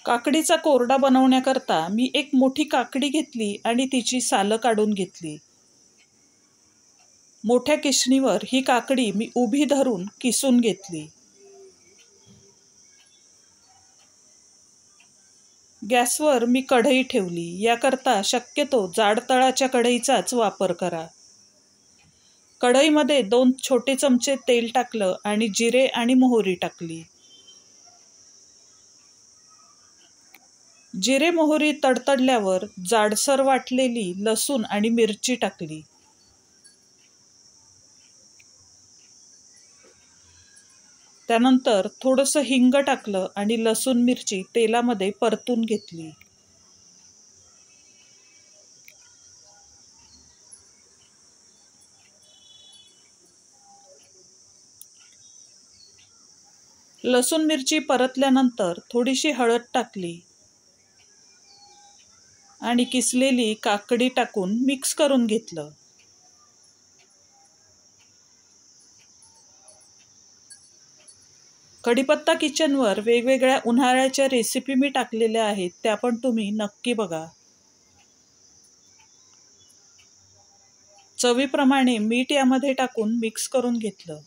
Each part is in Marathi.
काकडीचा कोरडा बनवण्याकरता मी एक मोठी काकडी घेतली आणि तिची सालं काढून घेतली. मोठ्या किसणीवर ही काकडी मी उभी धरून किसून घेतली. गॅसवर मी कढई ठेवली. याकरता शक्यतो जाड तळाच्या कढईचाच वापर करा. कढईमध्ये 2 छोटे चमचे तेल टाकलं आणि जिरे आणि मोहरी टाकली. जिरे मोहरी तडतडल्यावर जाडसर वाटलेली लसूण आणि मिरची टाकली. त्यानंतर थोडंसं हिंग टाकलं आणि लसूण मिरची तेलामध्ये परतून घेतली. लसूण मिरची परतल्यानंतर थोडीशी हळद टाकली आणि किसलेली काकडी टाकून मिक्स करून घेतलं. कढीपत्ता किचनवर वेगवेगळ्या उन्हाळ्याच्या रेसिपी मी टाकलेल्या आहेत, त्या पण तुम्ही नक्की बघा. चवीप्रमाणे मीठ यामध्ये टाकून मिक्स करून घेतलं.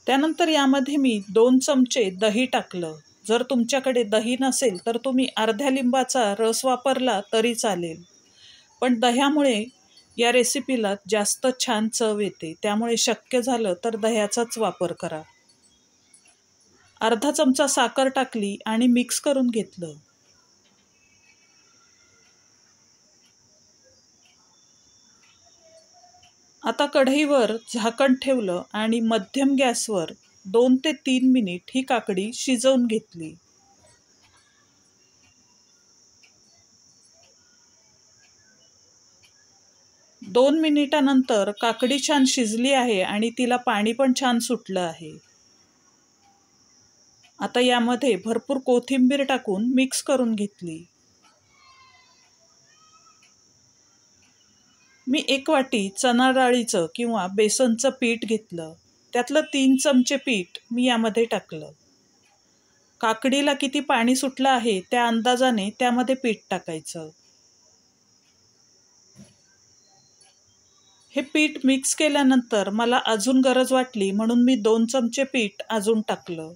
त्यानंतर यामध्ये मी 2 चमचे दही टाकलं. जर तुमच्याकडे दही नसेल तर तुम्ही अर्ध्या लिंबाचा रस वापरला तरी चालेल, पण दह्यामुळे या रेसिपीला जास्त छान चव येते, त्यामुळे शक्य झालं तर दह्याचाच वापर करा. अर्धा चमचा साखर टाकली आणि मिक्स करून घेतलं. आता कढईवर झाकण ठेवलं आणि मध्यम गॅसवर 2 ते 3 मिनिट ही काकडी शिजवून घेतली. दोन मिनिटानंतर काकडी छान शिजली आहे आणि तिला पाणी पण छान सुटलं आहे. आता यामध्ये भरपूर कोथिंबीर टाकून मिक्स करून घेतली. मी 1 वाटी चणा डाळीचं किंवा बेसनचं पीठ घेतलं. त्यातलं 3 चमचे पीठ मी यामध्ये टाकलं. काकडीला किती पाणी सुटलं आहे त्या अंदाजाने त्यामध्ये पीठ टाकायचं. हे पीठ मिक्स केल्यानंतर मला अजून गरज वाटली म्हणून मी 2 चमचे पीठ अजून टाकलं.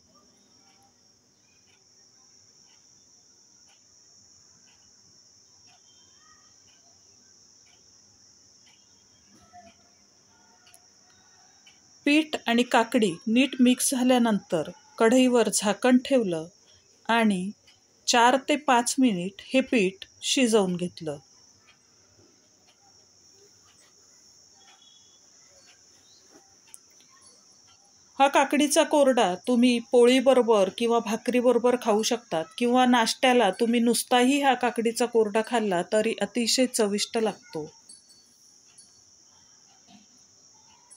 पीठ आणि काकडी नीट मिक्स झाल्यानंतर कढईवर झाकण ठेवलं आणि 4 ते 5 मिनिट हे पीठ शिजवून घेतलं. हा काकडीचा कोरडा तुम्ही पोळीबरोबर किंवा भाकरीबरोबर खाऊ शकतात, किंवा नाश्त्याला तुम्ही नुसताही हा काकडीचा कोरडा खाल्ला तरी अतिशय चविष्ट लागतो.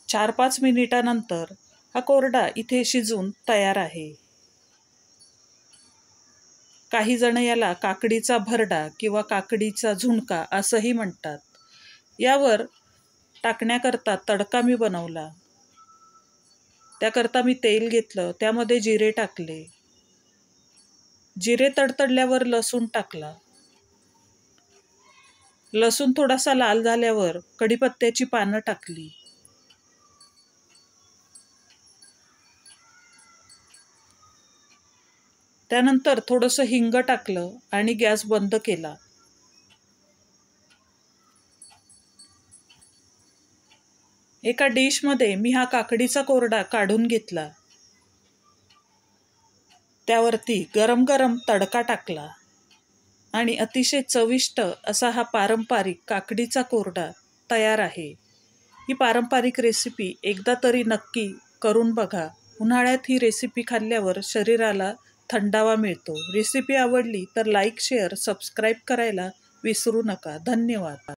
4-5 मिनिटानंतर हा कोरडा इथे शिजून तयार आहे. काही जण याला काकडीचा भरडा किंवा काकडीचा झुणका असंही म्हणतात. यावर टाकण्याकरता तडका मी बनवला. त्याकरता मी तेल घेतलं, त्यामध्ये जिरे टाकले. जिरे तडतडल्यावर लसूण टाकला. लसूण थोडासा लाल झाल्यावर कढीपत्त्याची पानं टाकली. त्यानंतर थोडंसं हिंग टाकलं आणि गॅस बंद केला. एका डिशमध्ये मी हा काकडीचा कोरडा काढून घेतला. त्यावरती गरम गरम तडका टाकला आणि अतिशय चविष्ट असा हा पारंपरिक काकडीचा कोरडा तयार आहे. ही पारंपरिक रेसिपी एकदा तरी नक्की करून बघा. उन्हाळ्यात ही रेसिपी खाल्ल्यावर शरीराला थंडावा मिळतो. रेसिपी आवडली तर लाईक, शेअर, सबस्क्राईब करायला विसरू नका. धन्यवाद.